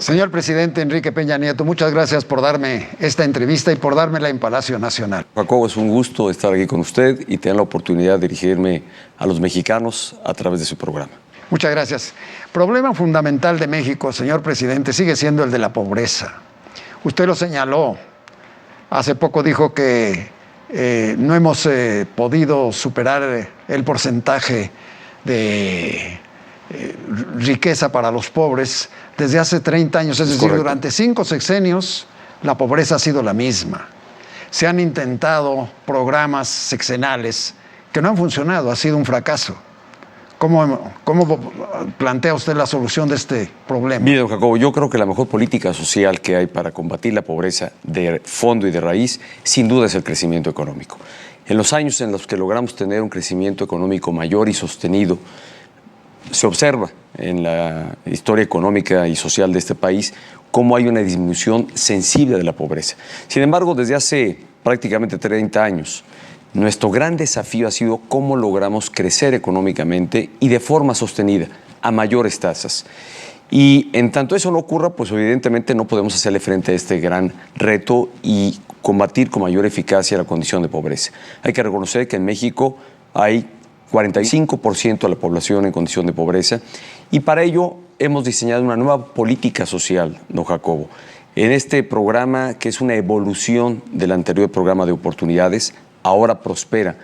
Señor presidente Enrique Peña Nieto, muchas gracias por darme esta entrevista y por dármela en Palacio Nacional. Jacobo, es un gusto estar aquí con usted y tener la oportunidad de dirigirme a los mexicanos a través de su programa. Muchas gracias. Problema fundamental de México, señor presidente, sigue siendo el de la pobreza. Usted lo señaló. Hace poco dijo que no hemos podido superar el porcentaje de riqueza para los pobres desde hace 30 años, es decir, correcto. Durante 5 sexenios la pobreza ha sido la misma. Se han intentado programas sexenales que no han funcionado, ha sido un fracaso. ¿Cómo plantea usted la solución de este problema? Mire, don Jacobo, yo creo que la mejor política social que hay para combatir la pobreza de fondo y de raíz, sin duda, es el crecimiento económico. En los años en los que logramos tener un crecimiento económico mayor y sostenido, se observa en la historia económica y social de este país cómo hay una disminución sensible de la pobreza. Sin embargo, desde hace prácticamente 30 años, nuestro gran desafío ha sido cómo logramos crecer económicamente y de forma sostenida, a mayores tasas. Y en tanto eso no ocurra, pues evidentemente no podemos hacerle frente a este gran reto y combatir con mayor eficacia la condición de pobreza. Hay que reconocer que en México hay 45% de la población en condición de pobreza y para ello hemos diseñado una nueva política social, don Jacobo. En este programa, que es una evolución del anterior programa de oportunidades, Ahora Prospera,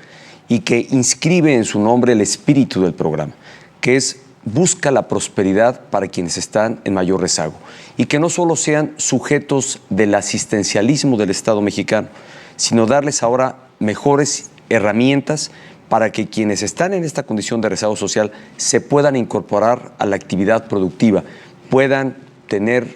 y que inscribe en su nombre el espíritu del programa, que es busca la prosperidad para quienes están en mayor rezago y que no solo sean sujetos del asistencialismo del Estado mexicano, sino darles ahora mejores herramientas para que quienes están en esta condición de rezago social se puedan incorporar a la actividad productiva, puedan tener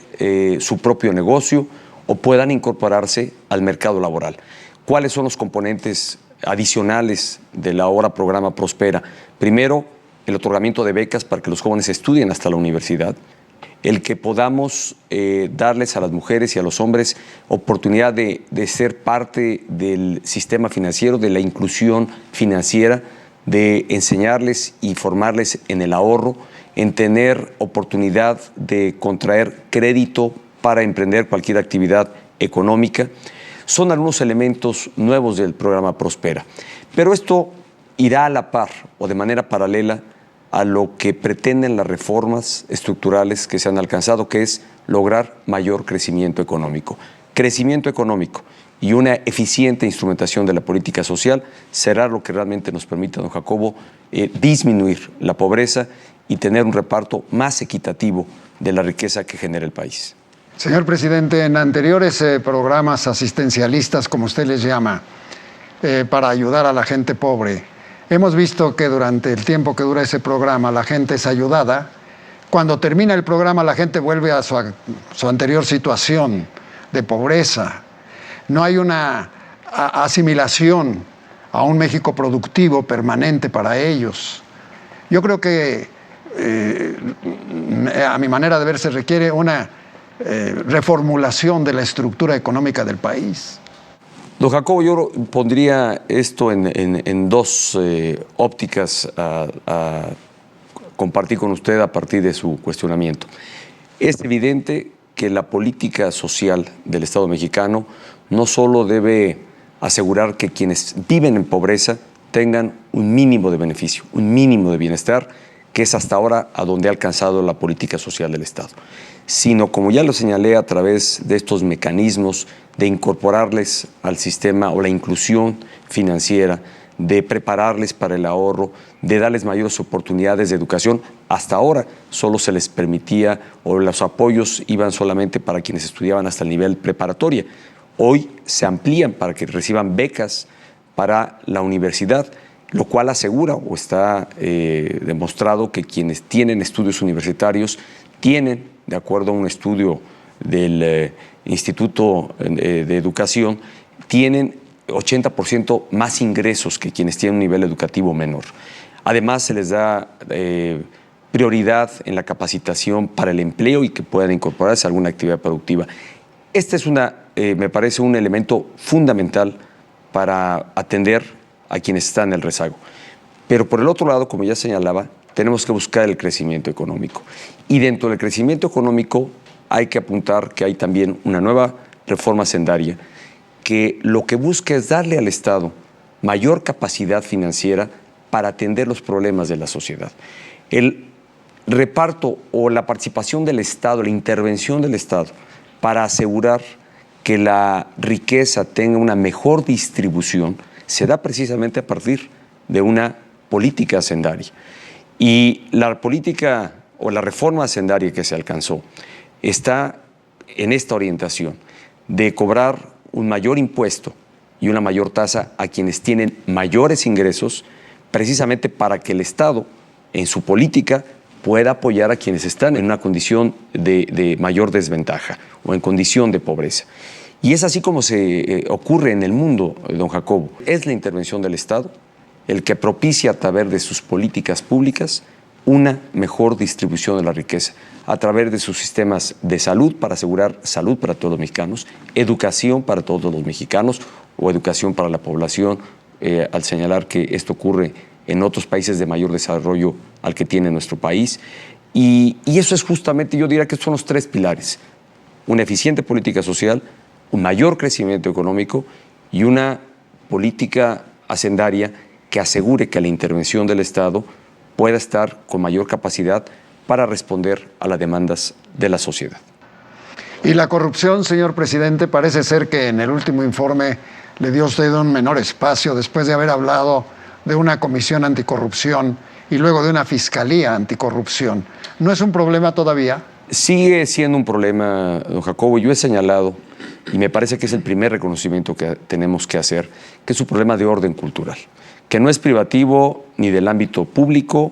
su propio negocio o puedan incorporarse al mercado laboral. ¿Cuáles son los componentes adicionales del ahora programa Prospera? Primero, el otorgamiento de becas para que los jóvenes estudien hasta la universidad, el que podamos darles a las mujeres y a los hombres oportunidad de ser parte del sistema financiero, de la inclusión financiera, de enseñarles y formarles en el ahorro, en tener oportunidad de contraer crédito para emprender cualquier actividad económica. Son algunos elementos nuevos del programa Prospera. Pero esto irá a la par o de manera paralela a lo que pretenden las reformas estructurales que se han alcanzado, que es lograr mayor crecimiento económico. Crecimiento económico y una eficiente instrumentación de la política social será lo que realmente nos permita, don Jacobo, disminuir la pobreza y tener un reparto más equitativo de la riqueza que genera el país. Señor presidente, en anteriores programas asistencialistas, como usted les llama, para ayudar a la gente pobre, hemos visto que durante el tiempo que dura ese programa la gente es ayudada. Cuando termina el programa la gente vuelve a su anterior situación de pobreza. No hay una asimilación a un México productivo permanente para ellos. Yo creo que a mi manera de ver se requiere una reformulación de la estructura económica del país. Don Jacobo, yo pondría esto en dos ópticas a compartir con usted a partir de su cuestionamiento. Es evidente que la política social del Estado mexicano no solo debe asegurar que quienes viven en pobreza tengan un mínimo de beneficio, un mínimo de bienestar, que es hasta ahora a donde ha alcanzado la política social del Estado, sino, como ya lo señalé, a través de estos mecanismos de incorporarles al sistema o la inclusión financiera, de prepararles para el ahorro, de darles mayores oportunidades de educación. Hasta ahora solo se les permitía, o los apoyos iban solamente para quienes estudiaban hasta el nivel preparatoria. Hoy se amplían para que reciban becas para la universidad, lo cual asegura o está demostrado que quienes tienen estudios universitarios tienen, de acuerdo a un estudio del Instituto de Educación, tienen 80% más ingresos que quienes tienen un nivel educativo menor. Además, se les da prioridad en la capacitación para el empleo y que puedan incorporarse a alguna actividad productiva. Este es me parece un elemento fundamental para atender a quienes están en el rezago. Pero por el otro lado, como ya señalaba, tenemos que buscar el crecimiento económico. Y dentro del crecimiento económico hay que apuntar que hay también una nueva reforma hacendaria que lo que busca es darle al Estado mayor capacidad financiera para atender los problemas de la sociedad. El reparto o la participación del Estado, la intervención del Estado para asegurar que la riqueza tenga una mejor distribución se da precisamente a partir de una política hacendaria. Y la política o la reforma hacendaria que se alcanzó está en esta orientación de cobrar un mayor impuesto y una mayor tasa a quienes tienen mayores ingresos, precisamente para que el Estado, en su política, pueda apoyar a quienes están en una condición de mayor desventaja o en condición de pobreza. Y es así como se ocurre en el mundo, don Jacobo. Es la intervención del Estado el que propicia a través de sus políticas públicas una mejor distribución de la riqueza, a través de sus sistemas de salud para asegurar salud para todos los mexicanos, educación para todos los mexicanos o educación para la población, al señalar que esto ocurre en otros países de mayor desarrollo al que tiene nuestro país. Y eso es justamente, yo diría que son los tres pilares: una eficiente política social, un mayor crecimiento económico y una política hacendaria que asegure que la intervención del Estado pueda estar con mayor capacidad para responder a las demandas de la sociedad. Y la corrupción, señor presidente, parece ser que en el último informe le dio usted un menor espacio después de haber hablado de una comisión anticorrupción y luego de una fiscalía anticorrupción. ¿No es un problema todavía? Sigue siendo un problema, don Jacobo. Yo he señalado, y me parece que es el primer reconocimiento que tenemos que hacer, que es un problema de orden cultural, que no es privativo ni del ámbito público,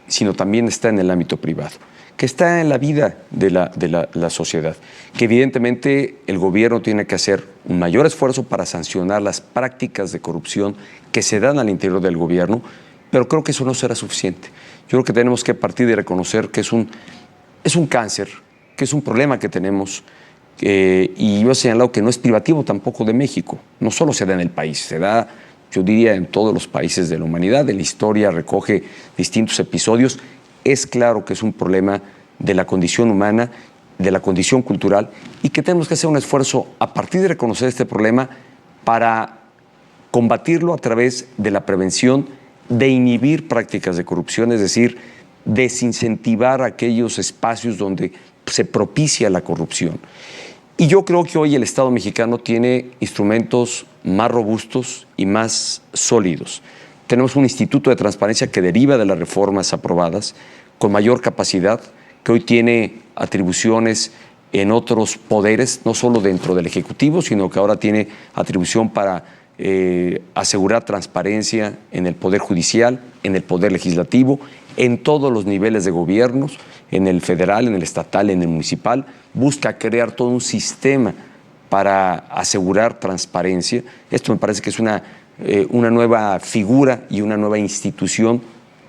sino también está en el ámbito privado, que está en la vida de la sociedad, que evidentemente el gobierno tiene que hacer un mayor esfuerzo para sancionar las prácticas de corrupción que se dan al interior del gobierno, pero creo que eso no será suficiente. Yo creo que tenemos que partir de reconocer que es un cáncer, que es un problema que tenemos, y yo he señalado que no es privativo tampoco de México, no solo se da en el país, se da, yo diría, en todos los países de la humanidad. De la historia recoge distintos episodios. Es claro que es un problema de la condición humana, de la condición cultural, y que tenemos que hacer un esfuerzo a partir de reconocer este problema para combatirlo a través de la prevención, de inhibir prácticas de corrupción, es decir, desincentivar aquellos espacios donde se propicia la corrupción. Y yo creo que hoy el Estado mexicano tiene instrumentos más robustos y más sólidos. Tenemos un instituto de transparencia que deriva de las reformas aprobadas, con mayor capacidad, que hoy tiene atribuciones en otros poderes, no solo dentro del Ejecutivo, sino que ahora tiene atribución para asegurar transparencia en el Poder Judicial, en el Poder Legislativo, en todos los niveles de gobiernos, en el federal, en el estatal, en el municipal. Busca crear todo un sistema para asegurar transparencia. Esto me parece que es una nueva figura y una nueva institución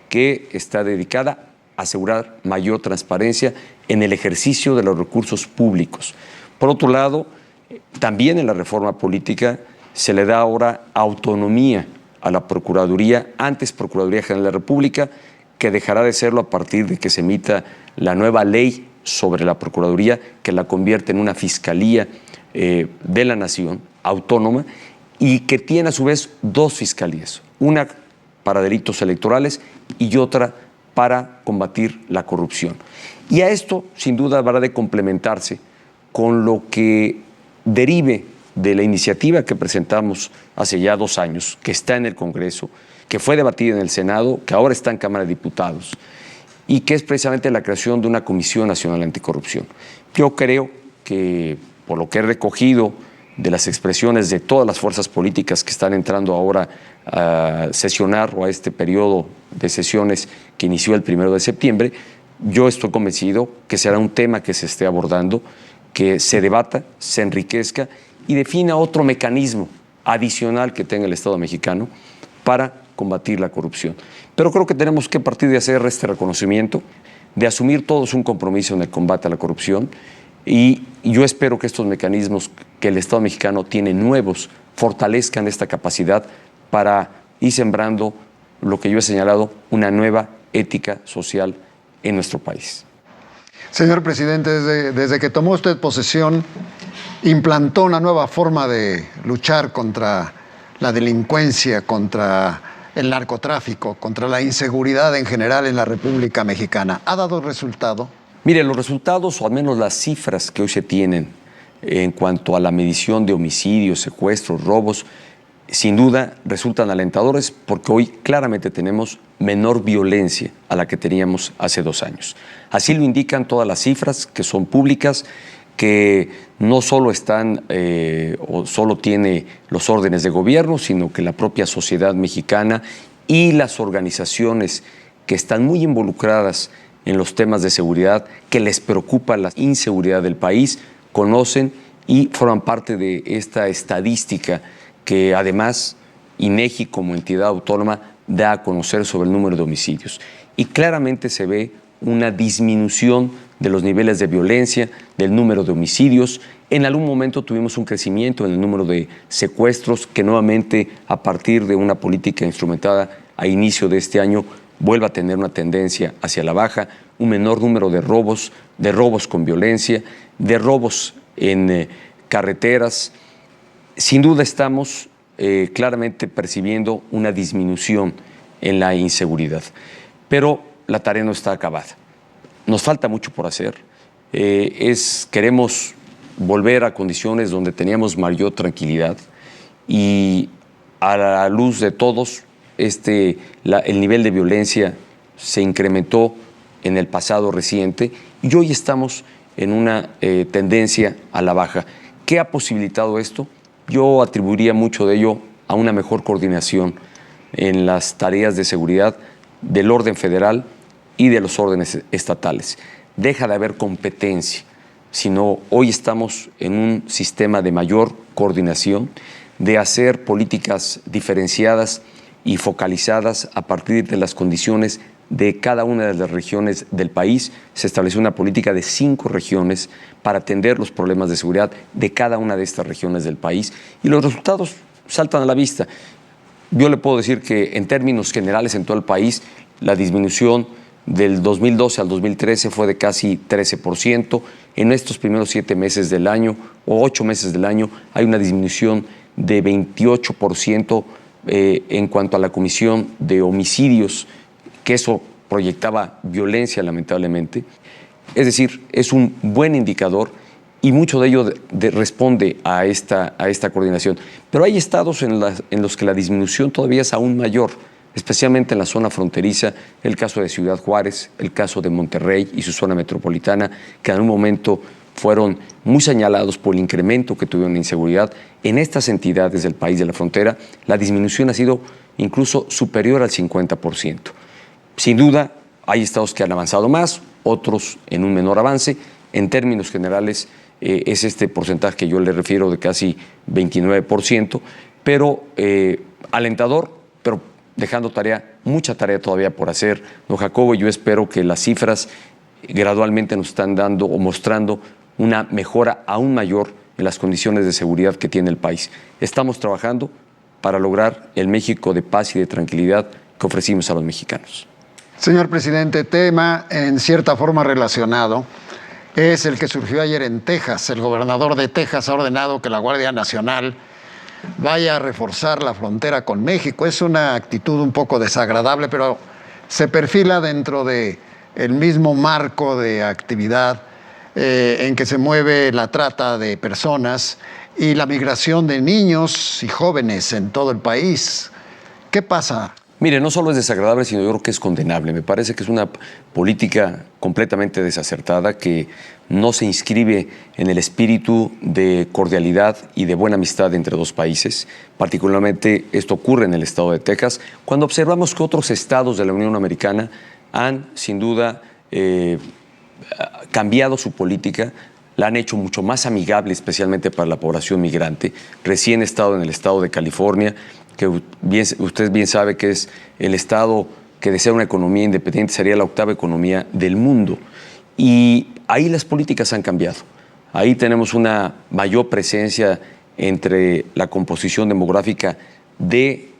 que está dedicada a asegurar mayor transparencia en el ejercicio de los recursos públicos. Por otro lado, también en la reforma política se le da ahora autonomía a la Procuraduría, antes Procuraduría General de la República, que dejará de serlo a partir de que se emita la nueva ley sobre la Procuraduría, que la convierte en una fiscalía de la nación, autónoma, y que tiene a su vez dos fiscalías, una para delitos electorales y otra para combatir la corrupción. Y a esto, sin duda, habrá de complementarse con lo que derive de la iniciativa que presentamos hace ya 2 años, que está en el Congreso, que fue debatida en el Senado, que ahora está en Cámara de Diputados, y que es precisamente la creación de una Comisión Nacional Anticorrupción. Yo creo que, por lo que he recogido de las expresiones de todas las fuerzas políticas que están entrando ahora a sesionar o a este periodo de sesiones que inició el 1 de septiembre, yo estoy convencido que será un tema que se esté abordando, que se debata, se enriquezca y defina otro mecanismo adicional que tenga el Estado mexicano para combatir la corrupción. Pero creo que tenemos que partir de hacer este reconocimiento, de asumir todos un compromiso en el combate a la corrupción, y yo espero que estos mecanismos que el Estado mexicano tiene nuevos fortalezcan esta capacidad para ir sembrando lo que yo he señalado, una nueva ética social en nuestro país. Señor presidente, desde que tomó usted posesión, implantó una nueva forma de luchar contra la delincuencia, contra el narcotráfico, contra la inseguridad en general en la República Mexicana. ¿Ha dado resultado? Mire, los resultados, o al menos las cifras que hoy se tienen en cuanto a la medición de homicidios, secuestros, robos, sin duda resultan alentadores porque hoy claramente tenemos menor violencia a la que teníamos hace 2 años. Así lo indican todas las cifras que son públicas, que no solo están o solo tiene los órdenes de gobierno, sino que la propia sociedad mexicana y las organizaciones que están muy involucradas en los temas de seguridad, que les preocupa la inseguridad del país, conocen y forman parte de esta estadística que además INEGI como entidad autónoma da a conocer sobre el número de homicidios. Y claramente se ve una disminución de los niveles de violencia, del número de homicidios. En algún momento tuvimos un crecimiento en el número de secuestros que nuevamente a partir de una política instrumentada a inicio de este año vuelve a tener una tendencia hacia la baja, un menor número de robos con violencia, de robos en carreteras. Sin duda estamos claramente percibiendo una disminución en la inseguridad, pero la tarea no está acabada. Nos falta mucho por hacer. Queremos volver a condiciones donde teníamos mayor tranquilidad y a la luz de todos, el nivel de violencia se incrementó en el pasado reciente y hoy estamos en una tendencia a la baja. ¿Qué ha posibilitado esto? Yo atribuiría mucho de ello a una mejor coordinación en las tareas de seguridad del orden federal y de los órdenes estatales. Deja de haber competencia, sino hoy estamos en un sistema de mayor coordinación, de hacer políticas diferenciadas y focalizadas a partir de las condiciones de cada una de las regiones del país. Se estableció una política de 5 regiones para atender los problemas de seguridad de cada una de estas regiones del país y los resultados saltan a la vista. Yo le puedo decir que en términos generales en todo el país la disminución del 2012 al 2013 fue de casi 13%. En estos primeros 7 meses del año o 8 meses del año hay una disminución de 28% en cuanto a la comisión de homicidios, que eso proyectaba violencia lamentablemente. Es decir, es un buen indicador y mucho de ello responde a esta coordinación. Pero hay estados en los que la disminución todavía es aún mayor, especialmente en la zona fronteriza, el caso de Ciudad Juárez, el caso de Monterrey y su zona metropolitana, que en un momento fueron muy señalados por el incremento que tuvieron en inseguridad. En estas entidades del país de la frontera, la disminución ha sido incluso superior al 50%. Sin duda, hay estados que han avanzado más, otros en un menor avance. En términos generales, es este porcentaje que yo le refiero de casi 29%, pero alentador, pero dejando mucha tarea todavía por hacer. Don Jacobo, yo espero que las cifras gradualmente nos están dando o mostrando una mejora aún mayor en las condiciones de seguridad que tiene el país. Estamos trabajando para lograr el México de paz y de tranquilidad que ofrecimos a los mexicanos. Señor presidente, tema en cierta forma relacionado es el que surgió ayer en Texas. El gobernador de Texas ha ordenado que la Guardia Nacional vaya a reforzar la frontera con México. Es una actitud un poco desagradable, pero se perfila dentro de el mismo marco de actividad en que se mueve la trata de personas y la migración de niños y jóvenes en todo el país. ¿Qué pasa? Mire, no solo es desagradable, sino yo creo que es condenable. Me parece que es una política completamente desacertada que no se inscribe en el espíritu de cordialidad y de buena amistad entre dos países. Particularmente esto ocurre en el estado de Texas, cuando observamos que otros estados de la Unión Americana han, sin duda, cambiado su política, la han hecho mucho más amigable, especialmente para la población migrante. Recién he estado en el estado de California, que usted bien sabe que es el estado que de ser una economía independiente sería la 8ª economía del mundo. Y ahí las políticas han cambiado. Ahí tenemos una mayor presencia entre la composición demográfica de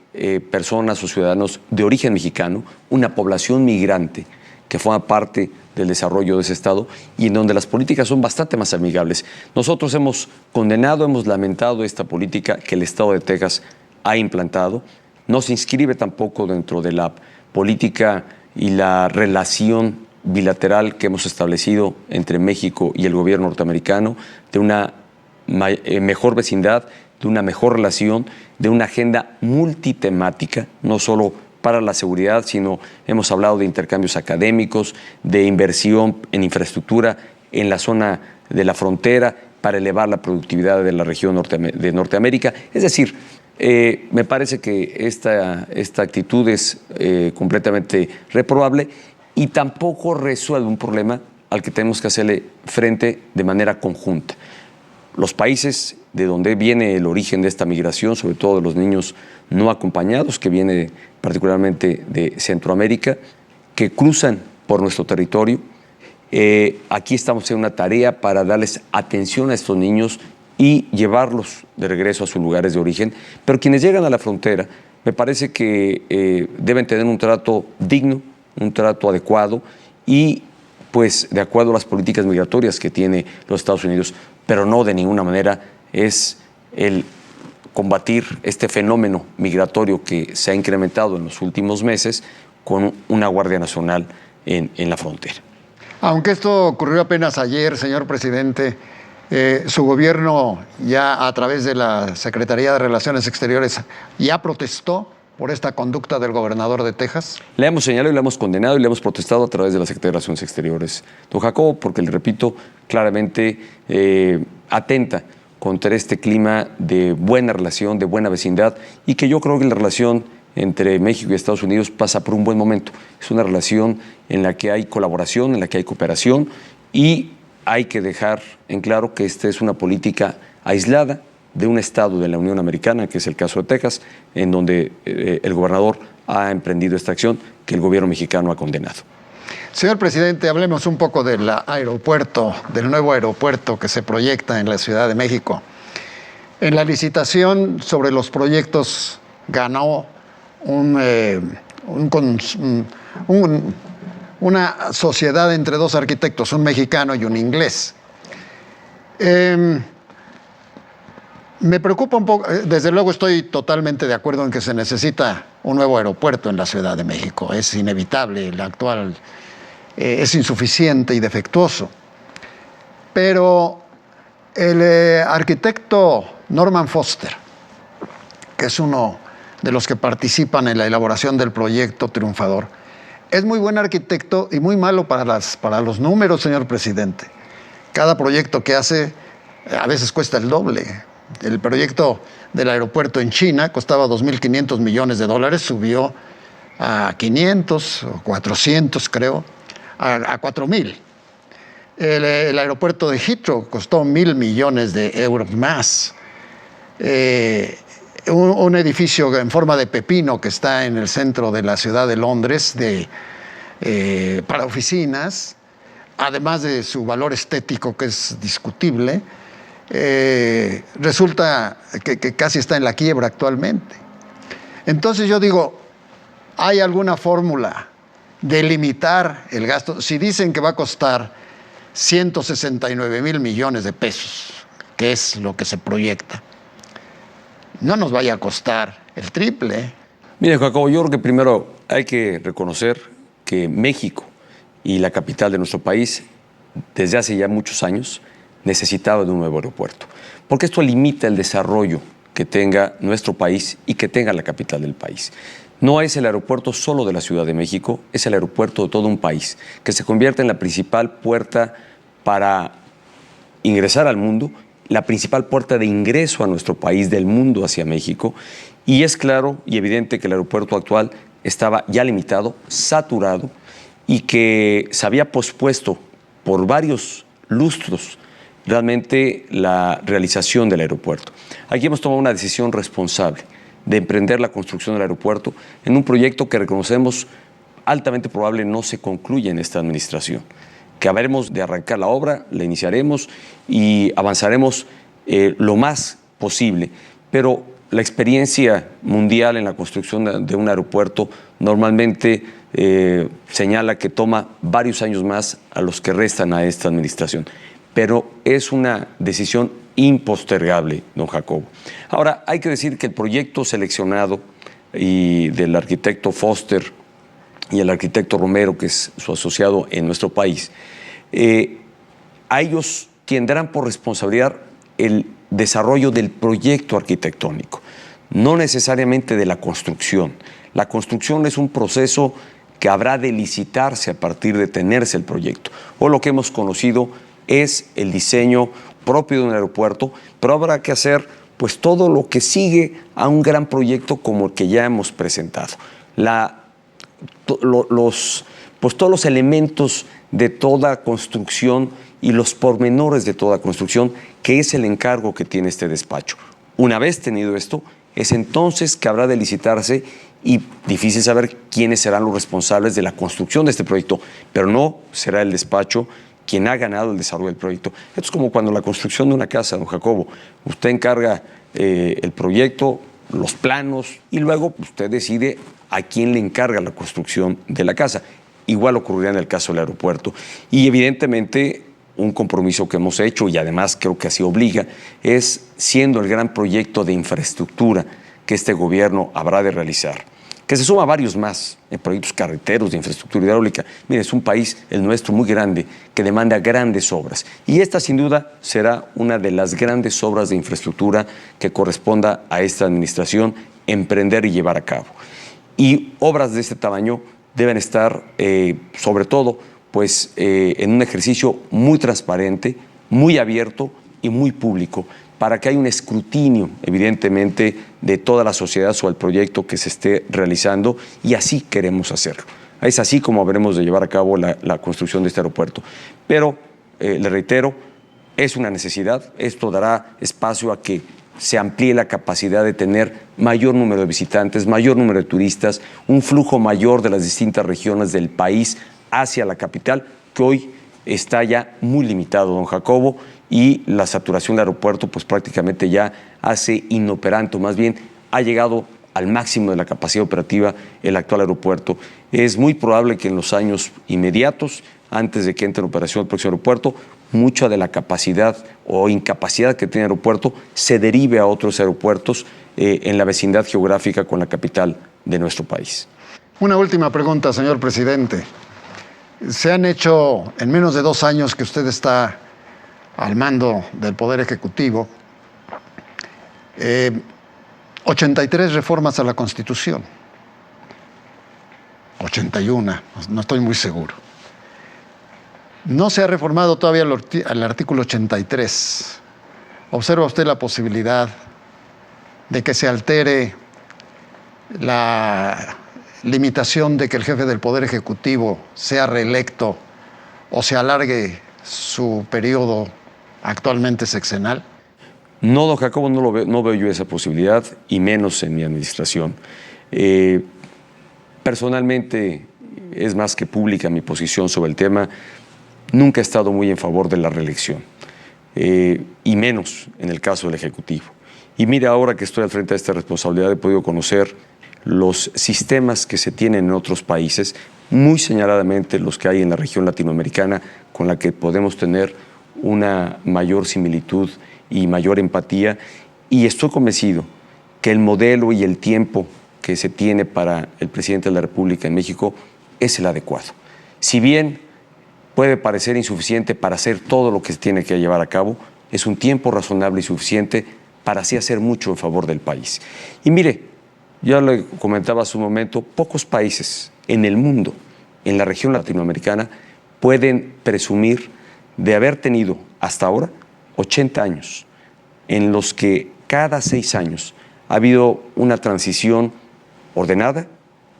personas o ciudadanos de origen mexicano, una población migrante que forma parte del desarrollo de ese Estado y en donde las políticas son bastante más amigables. Nosotros hemos condenado, hemos lamentado esta política que el Estado de Texas ha implantado. No se inscribe tampoco dentro de la política y la relación bilateral que hemos establecido entre México y el gobierno norteamericano, de una mejor vecindad, de una mejor relación, de una agenda multitemática, no solo para la seguridad, sino hemos hablado de intercambios académicos, de inversión en infraestructura en la zona de la frontera para elevar la productividad de la región de Norteamérica. Es decir, me parece que esta actitud es completamente reprobable y tampoco resuelve un problema al que tenemos que hacerle frente de manera conjunta. Los países de donde viene el origen de esta migración, sobre todo de los niños no acompañados, que viene particularmente de Centroamérica, que cruzan por nuestro territorio. Aquí estamos en una tarea para darles atención a estos niños y llevarlos de regreso a sus lugares de origen. Pero quienes llegan a la frontera, me parece que deben tener un trato digno, un trato adecuado y pues de acuerdo a las políticas migratorias que tiene los Estados Unidos, pero no de ninguna manera es el combatir este fenómeno migratorio que se ha incrementado en los últimos meses con una Guardia Nacional en la frontera. Aunque esto ocurrió apenas ayer, señor presidente, su gobierno ya a través de la Secretaría de Relaciones Exteriores ya protestó por esta conducta del gobernador de Texas. Le hemos señalado y le hemos condenado y le hemos protestado a través de la Secretaría de Relaciones Exteriores, don Jacobo, porque, le repito, claramente atenta contra este clima de buena relación, de buena vecindad, y que yo creo que la relación entre México y Estados Unidos pasa por un buen momento. Es una relación en la que hay colaboración, en la que hay cooperación, y hay que dejar en claro que esta es una política aislada de un estado de la Unión Americana, que es el caso de Texas, en donde el gobernador ha emprendido esta acción que el gobierno mexicano ha condenado. Señor presidente, hablemos un poco del aeropuerto, del nuevo aeropuerto que se proyecta en la Ciudad de México. En la licitación sobre los proyectos ganó una sociedad entre dos arquitectos, un mexicano y un inglés. Me preocupa un poco, desde luego estoy totalmente de acuerdo en que se necesita un nuevo aeropuerto en la Ciudad de México. Es inevitable, el actual es insuficiente y defectuoso. Pero el arquitecto Norman Foster, que es uno de los que participan en la elaboración del proyecto triunfador, es muy buen arquitecto y muy malo para los números, señor presidente. Cada proyecto que hace a veces cuesta el doble. El proyecto del aeropuerto en China costaba 2.500 millones de dólares, subió a 500 o 400, creo, a 4.000. El aeropuerto de Heathrow costó 1.000 millones de euros más. Un edificio en forma de pepino que está en el centro de la ciudad de Londres para oficinas, además de su valor estético que es discutible, resulta que casi está en la quiebra actualmente. Entonces yo digo, ¿hay alguna fórmula de limitar el gasto? Si dicen que va a costar 169,000 millones de pesos, que es lo que se proyecta, no nos vaya a costar el triple. Mire, Jacobo, yo creo que primero hay que reconocer que México y la capital de nuestro país, desde hace ya muchos años, necesitaba de un nuevo aeropuerto, porque esto limita el desarrollo que tenga nuestro país y que tenga la capital del país. No es el aeropuerto solo de la Ciudad de México, es el aeropuerto de todo un país, que se convierte en la principal puerta para ingresar al mundo, la principal puerta de ingreso a nuestro país del mundo hacia México, y es claro y evidente que el aeropuerto actual estaba ya limitado, saturado, y que se había pospuesto por varios lustros realmente la realización del aeropuerto. Aquí hemos tomado una decisión responsable de emprender la construcción del aeropuerto en un proyecto que reconocemos altamente probable no se concluya en esta administración, que habremos de arrancar la obra, la iniciaremos y avanzaremos lo más posible, pero la experiencia mundial en la construcción de un aeropuerto normalmente señala que toma varios años más a los que restan a esta administración. Pero es una decisión impostergable, don Jacobo. Ahora, hay que decir que el proyecto seleccionado y del arquitecto Foster y el arquitecto Romero, que es su asociado en nuestro país, a ellos tendrán por responsabilidad el desarrollo del proyecto arquitectónico, no necesariamente de la construcción. La construcción es un proceso que habrá de licitarse a partir de tenerse el proyecto. O lo que hemos conocido es el diseño propio de un aeropuerto, pero habrá que hacer pues todo lo que sigue a un gran proyecto como el que ya hemos presentado. Todos los elementos de toda construcción y los pormenores de toda construcción, que es el encargo que tiene este despacho. Una vez tenido esto, es entonces que habrá de licitarse y difícil saber quiénes serán los responsables de la construcción de este proyecto, pero no será el despacho quien ha ganado el desarrollo del proyecto. Esto es como cuando la construcción de una casa, don Jacobo, usted encarga el proyecto, los planos y luego usted decide a quién le encarga la construcción de la casa. Igual ocurrirá en el caso del aeropuerto. Y evidentemente un compromiso que hemos hecho, y además creo que así obliga, es, siendo el gran proyecto de infraestructura que este gobierno habrá de realizar, que se suma a varios más, en proyectos carreteros, de infraestructura hidráulica. Mire, es un país, el nuestro, muy grande, que demanda grandes obras. Y esta, sin duda, será una de las grandes obras de infraestructura que corresponda a esta administración emprender y llevar a cabo. Y obras de este tamaño deben estar, sobre todo, pues, en un ejercicio muy transparente, muy abierto y muy público, para que haya un escrutinio, evidentemente, de toda la sociedad sobre el proyecto que se esté realizando, y así queremos hacerlo. Es así como habremos de llevar a cabo la construcción de este aeropuerto. Pero, le reitero, es una necesidad. Esto dará espacio a que se amplíe la capacidad de tener mayor número de visitantes, mayor número de turistas, un flujo mayor de las distintas regiones del país hacia la capital, que hoy está ya muy limitado, don Jacobo, y la saturación del aeropuerto pues prácticamente ya hace inoperante, más bien ha llegado al máximo de la capacidad operativa el actual aeropuerto. Es muy probable que en los años inmediatos, antes de que entre en operación el próximo aeropuerto, mucha de la capacidad o incapacidad que tiene el aeropuerto se derive a otros aeropuertos en la vecindad geográfica con la capital de nuestro país. Una última pregunta, señor presidente. Se han hecho, en menos de 2 años que usted está al mando del Poder Ejecutivo, 83 reformas a la Constitución. 81, no estoy muy seguro. No se ha reformado todavía el artículo 83. ¿Observa usted la posibilidad de que se altere la limitación de que el jefe del Poder Ejecutivo sea reelecto o se alargue su periodo actualmente sexenal? No, don Jacobo, no veo yo esa posibilidad, y menos en mi administración. Personalmente, es más que pública mi posición sobre el tema. Nunca he estado muy en favor de la reelección, y menos en el caso del Ejecutivo. Y mire, ahora que estoy al frente de esta responsabilidad, he podido conocer los sistemas que se tienen en otros países, muy señaladamente los que hay en la región latinoamericana, con la que podemos tener una mayor similitud y mayor empatía, y estoy convencido que el modelo y el tiempo que se tiene para el presidente de la República en México es el adecuado. Si bien puede parecer insuficiente para hacer todo lo que se tiene que llevar a cabo, es un tiempo razonable y suficiente para así hacer mucho en favor del país. Y mire, ya le comentaba hace un momento, pocos países en el mundo, en la región latinoamericana, pueden presumir de haber tenido hasta ahora 80 años en los que cada 6 años ha habido una transición ordenada,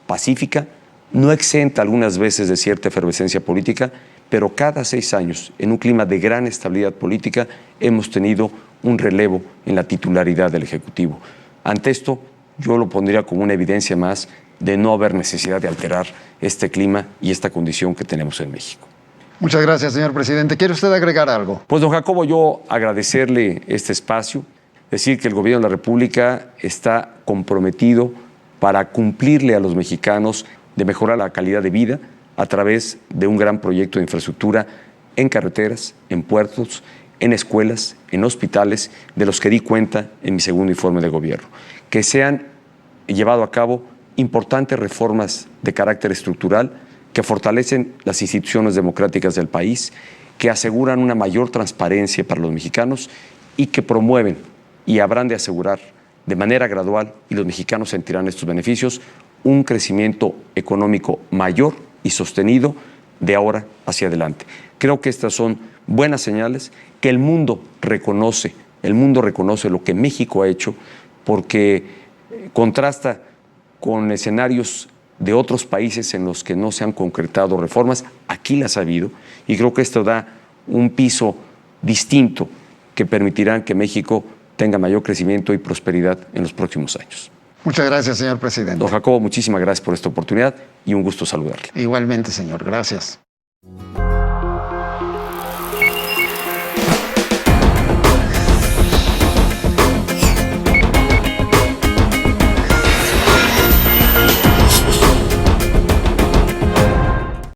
pacífica, no exenta algunas veces de cierta efervescencia política, pero cada 6 años, en un clima de gran estabilidad política, hemos tenido un relevo en la titularidad del Ejecutivo. Ante esto, yo lo pondría como una evidencia más de no haber necesidad de alterar este clima y esta condición que tenemos en México. Muchas gracias, señor presidente. ¿Quiere usted agregar algo? Pues, don Jacobo, yo agradecerle este espacio, decir que el Gobierno de la República está comprometido para cumplirle a los mexicanos de mejorar la calidad de vida a través de un gran proyecto de infraestructura en carreteras, en puertos, en escuelas, en hospitales, de los que di cuenta en mi segundo informe de gobierno. Que se han llevado a cabo importantes reformas de carácter estructural que fortalecen las instituciones democráticas del país, que aseguran una mayor transparencia para los mexicanos y que promueven y habrán de asegurar de manera gradual, y los mexicanos sentirán estos beneficios, un crecimiento económico mayor y sostenido de ahora hacia adelante. Creo que estas son buenas señales, que el mundo reconoce lo que México ha hecho, porque contrasta con escenarios de otros países en los que no se han concretado reformas. Aquí las ha habido, y creo que esto da un piso distinto que permitirán que México tenga mayor crecimiento y prosperidad en los próximos años. Muchas gracias, señor presidente. Don Jacobo, muchísimas gracias por esta oportunidad y un gusto saludarle. Igualmente, señor. Gracias.